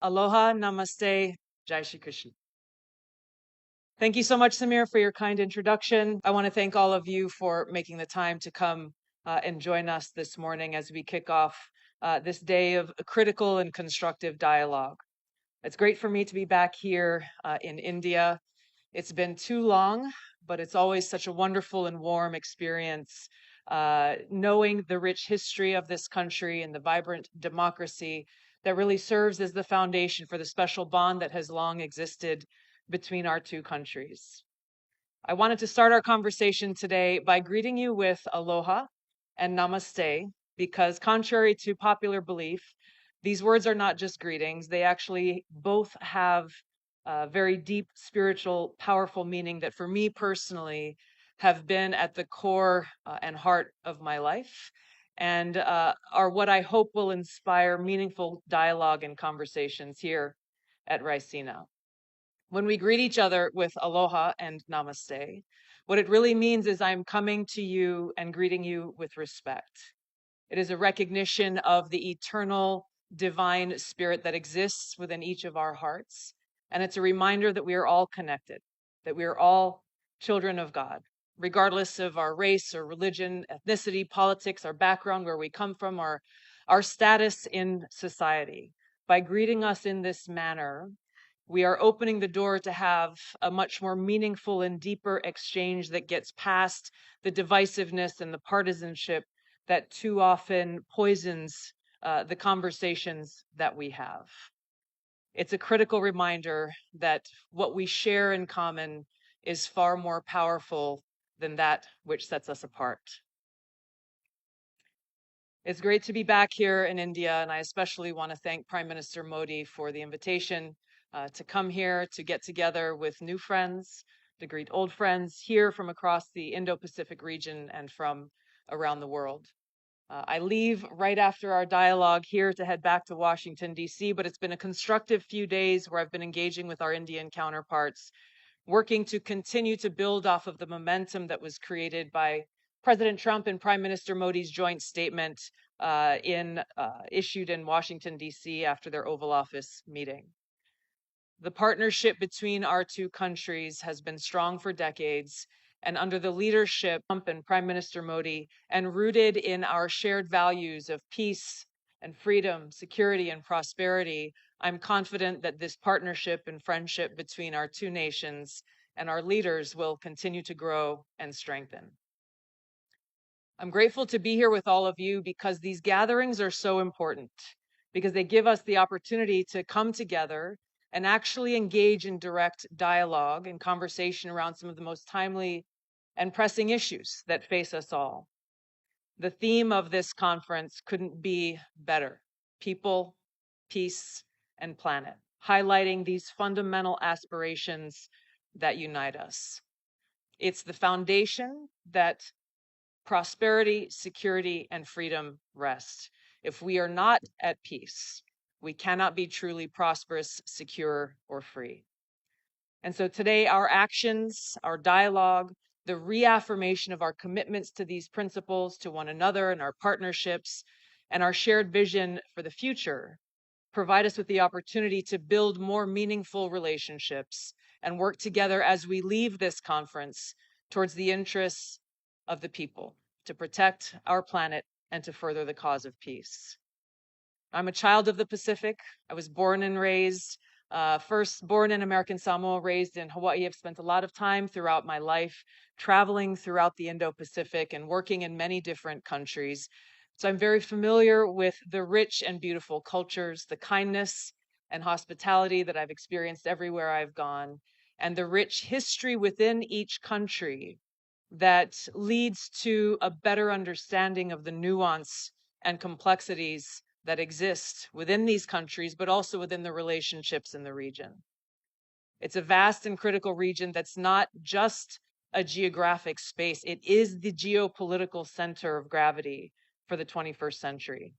Aloha, namaste, Jai Shri Krishna. Thank you so much, Samir, for your kind introduction. I want to thank all of you for making the time to come and join us this morning as we kick off this day of critical and constructive dialogue. It's great for me to be back here in India. It's been too long, but it's always such a wonderful and warm experience knowing the rich history of this country and the vibrant democracy that really serves as the foundation for the special bond that has long existed between our two countries. I wanted to start our conversation today by greeting you with aloha and namaste, because contrary to popular belief, these words are not just greetings. They actually both have very deep spiritual, powerful meaning that for me personally have been at the core and heart of my life and are what I hope will inspire meaningful dialogue and conversations here at Raisina. When we greet each other with aloha and namaste, what it really means is I'm coming to you and greeting you with respect. It is a recognition of the eternal divine spirit that exists within each of our hearts. And it's a reminder that we are all connected, that we are all children of God, regardless of our race or religion, ethnicity, politics, our background, where we come from, our status in society. By greeting us in this manner, we are opening the door to have a much more meaningful and deeper exchange that gets past the divisiveness and the partisanship that too often poisons the conversations that we have. It's a critical reminder that what we share in common is far more powerful than that which sets us apart. It's great to be back here in India, and I especially want to thank Prime Minister Modi for the invitation to come here, to get together with new friends, to greet old friends here from across the Indo-Pacific region and from around the world. I leave right after our dialogue here to head back to Washington, D.C., but it's been a constructive few days where I've been engaging with our Indian counterparts, working to continue to build off of the momentum that was created by President Trump and Prime Minister Modi's joint statement issued in Washington, D.C. after their Oval Office meeting. The partnership between our two countries has been strong for decades, and under the leadership of Trump and Prime Minister Modi, and rooted in our shared values of peace and freedom, security and prosperity, I'm confident that this partnership and friendship between our two nations and our leaders will continue to grow and strengthen. I'm grateful to be here with all of you because these gatherings are so important, because they give us the opportunity to come together and actually engage in direct dialogue and conversation around some of the most timely and pressing issues that face us all. The theme of this conference couldn't be better: people, peace, and planet, highlighting these fundamental aspirations that unite us. It's the foundation that prosperity, security, and freedom rest. If we are not at peace, we cannot be truly prosperous, secure, or free. And so today, our actions, our dialogue, the reaffirmation of our commitments to these principles, to one another and our partnerships, and our shared vision for the future provide us with the opportunity to build more meaningful relationships and work together as we leave this conference towards the interests of the people, to protect our planet and to further the cause of peace. I'm a child of the Pacific. I was born and raised, first born in American Samoa, raised in Hawaii. I've spent a lot of time throughout my life traveling throughout the Indo-Pacific and working in many different countries. So I'm very familiar with the rich and beautiful cultures, the kindness and hospitality that I've experienced everywhere I've gone, and the rich history within each country that leads to a better understanding of the nuance and complexities that exist within these countries, but also within the relationships in the region. It's a vast and critical region that's not just a geographic space. It is the geopolitical center of gravity for the 21st century.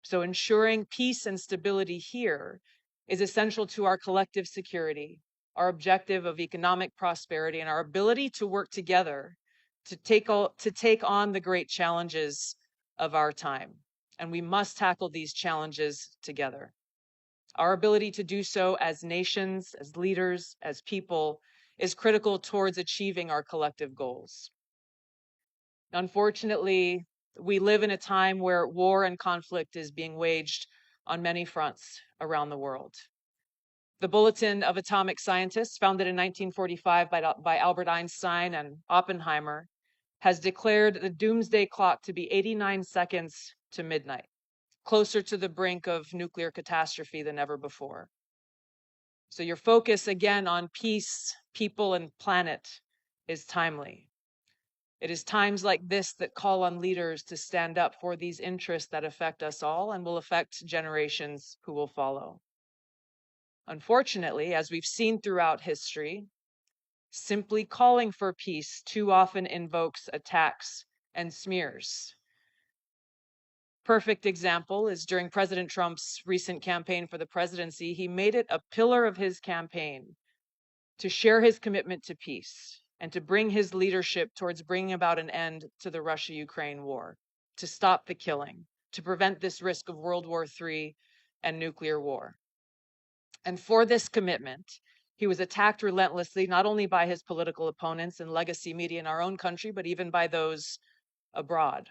So ensuring peace and stability here is essential to our collective security, our objective of economic prosperity, and our ability to work together to take on the great challenges of our time. And we must tackle these challenges together. Our ability to do so as nations, as leaders, as people is critical towards achieving our collective goals. Unfortunately, we live in a time where war and conflict is being waged on many fronts around the world. The Bulletin of Atomic Scientists, founded in 1945 by Albert Einstein and Oppenheimer, has declared the doomsday clock to be 89 seconds to midnight, closer to the brink of nuclear catastrophe than ever before. So your focus again on peace, people, and planet is timely. It is times like this that call on leaders to stand up for these interests that affect us all and will affect generations who will follow. Unfortunately, as we've seen throughout history, simply calling for peace too often invokes attacks and smears. Perfect example is during President Trump's recent campaign for the presidency, he made it a pillar of his campaign to share his commitment to peace and to bring his leadership towards bringing about an end to the Russia-Ukraine war, to stop the killing, to prevent this risk of World War III and nuclear war. And for this commitment, he was attacked relentlessly, not only by his political opponents and legacy media in our own country, but even by those abroad.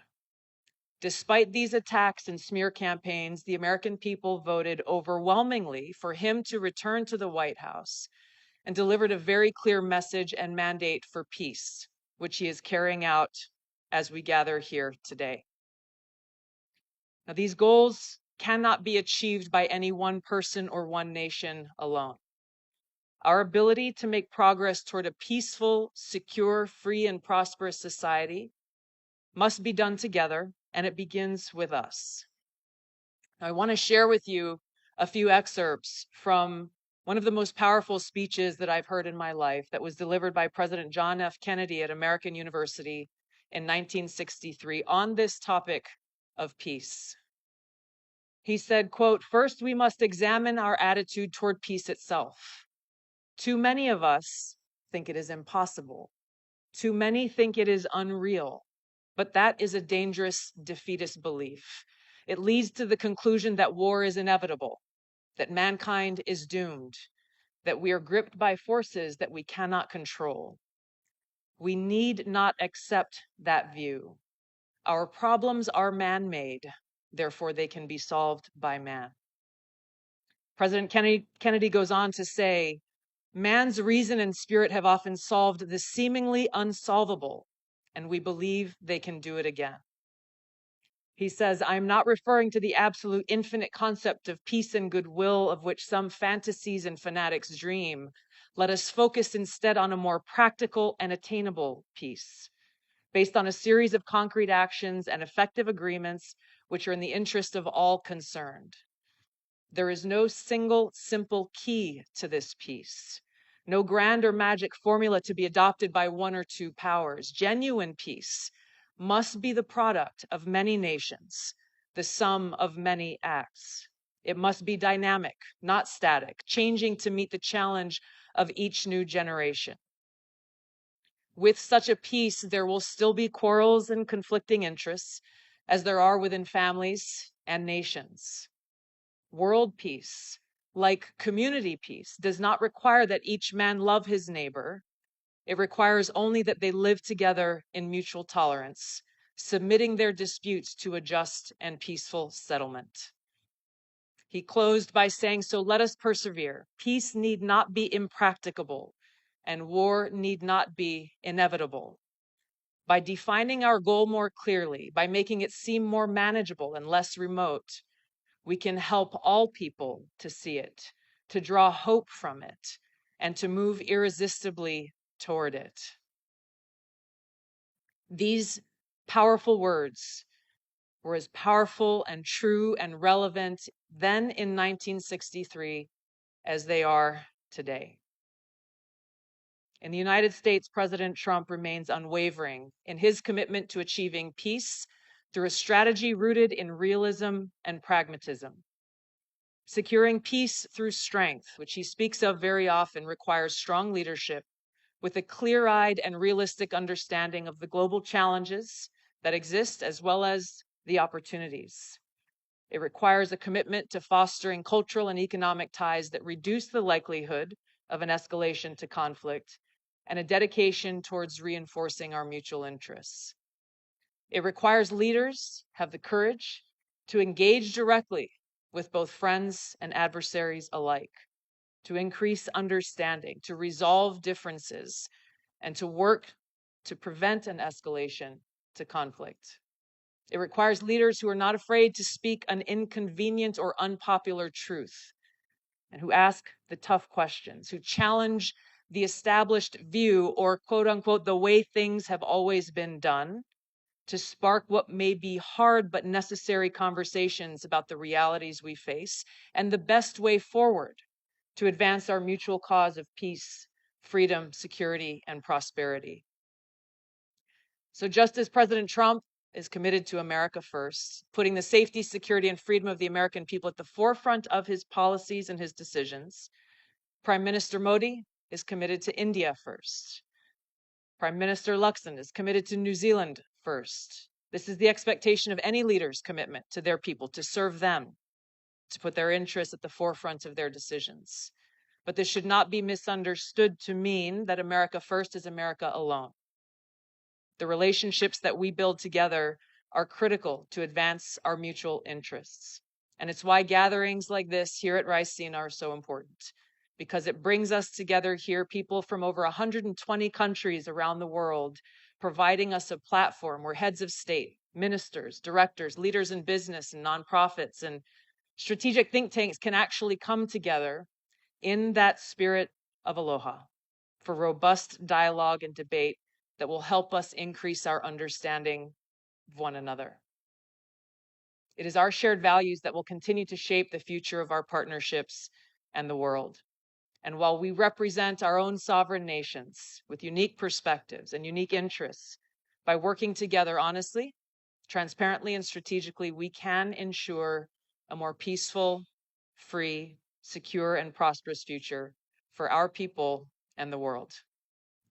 Despite these attacks and smear campaigns, the American people voted overwhelmingly for him to return to the White House and delivered a very clear message and mandate for peace, which he is carrying out as we gather here today. Now, these goals cannot be achieved by any one person or one nation alone. Our ability to make progress toward a peaceful, secure, free, and prosperous society must be done together, and it begins with us. Now, I want to share with you a few excerpts from one of the most powerful speeches that I've heard in my life that was delivered by President John F. Kennedy at American University in 1963 on this topic of peace. He said, quote, "First, we must examine our attitude toward peace itself. Too many of us think it is impossible. Too many think it is unreal. But that is a dangerous defeatist belief. It leads to the conclusion that war is inevitable, that mankind is doomed, that we are gripped by forces that we cannot control. We need not accept that view. Our problems are man-made, therefore they can be solved by man." President Kennedy goes on to say, "Man's reason and spirit have often solved the seemingly unsolvable, and we believe they can do it again." He says, "I'm not referring to the absolute infinite concept of peace and goodwill of which some fantasies and fanatics dream. Let us focus instead on a more practical and attainable peace, based on a series of concrete actions and effective agreements which are in the interest of all concerned. There is no single simple key to this peace, no grand or magic formula to be adopted by one or two powers. Genuine peace must be the product of many nations, the sum of many acts. It must be dynamic, not static, changing to meet the challenge of each new generation. With such a peace, there will still be quarrels and conflicting interests, as there are within families and nations. World peace, like community peace, does not require that each man love his neighbor. It requires only that they live together in mutual tolerance, submitting their disputes to a just and peaceful settlement." He closed by saying, "So let us persevere. Peace need not be impracticable, and war need not be inevitable. By defining our goal more clearly, by making it seem more manageable and less remote, we can help all people to see it, to draw hope from it, and to move irresistibly toward it." These powerful words were as powerful and true and relevant then in 1963 as they are today. In the United States, President Trump remains unwavering in his commitment to achieving peace through a strategy rooted in realism and pragmatism. Securing peace through strength, which he speaks of very often, requires strong leadership with a clear-eyed and realistic understanding of the global challenges that exist as well as the opportunities. It requires a commitment to fostering cultural and economic ties that reduce the likelihood of an escalation to conflict, and a dedication towards reinforcing our mutual interests. It requires leaders have the courage to engage directly with both friends and adversaries alike, to increase understanding, to resolve differences, and to work to prevent an escalation to conflict. It requires leaders who are not afraid to speak an inconvenient or unpopular truth, and who ask the tough questions, who challenge the established view or quote unquote, the way things have always been done, to spark what may be hard but necessary conversations about the realities we face and the best way forward to advance our mutual cause of peace, freedom, security, and prosperity. So just as President Trump is committed to America first, putting the safety, security, and freedom of the American people at the forefront of his policies and his decisions, Prime Minister Modi is committed to India first. Prime Minister Luxon is committed to New Zealand first. This is the expectation of any leader's commitment to their people, to serve them, to put their interests at the forefront of their decisions. But this should not be misunderstood to mean that America first is America alone. The relationships that we build together are critical to advance our mutual interests. And it's why gatherings like this here at Raisina are so important, because it brings us together here, people from over 120 countries around the world, providing us a platform where heads of state, ministers, directors, leaders in business and nonprofits and strategic think tanks can actually come together in that spirit of aloha for robust dialogue and debate that will help us increase our understanding of one another. It is our shared values that will continue to shape the future of our partnerships and the world. And while we represent our own sovereign nations with unique perspectives and unique interests, by working together honestly, transparently, and strategically, we can ensure a more peaceful, free, secure, and prosperous future for our people and the world.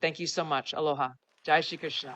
Thank you so much. Aloha. Jai Shri Krishna.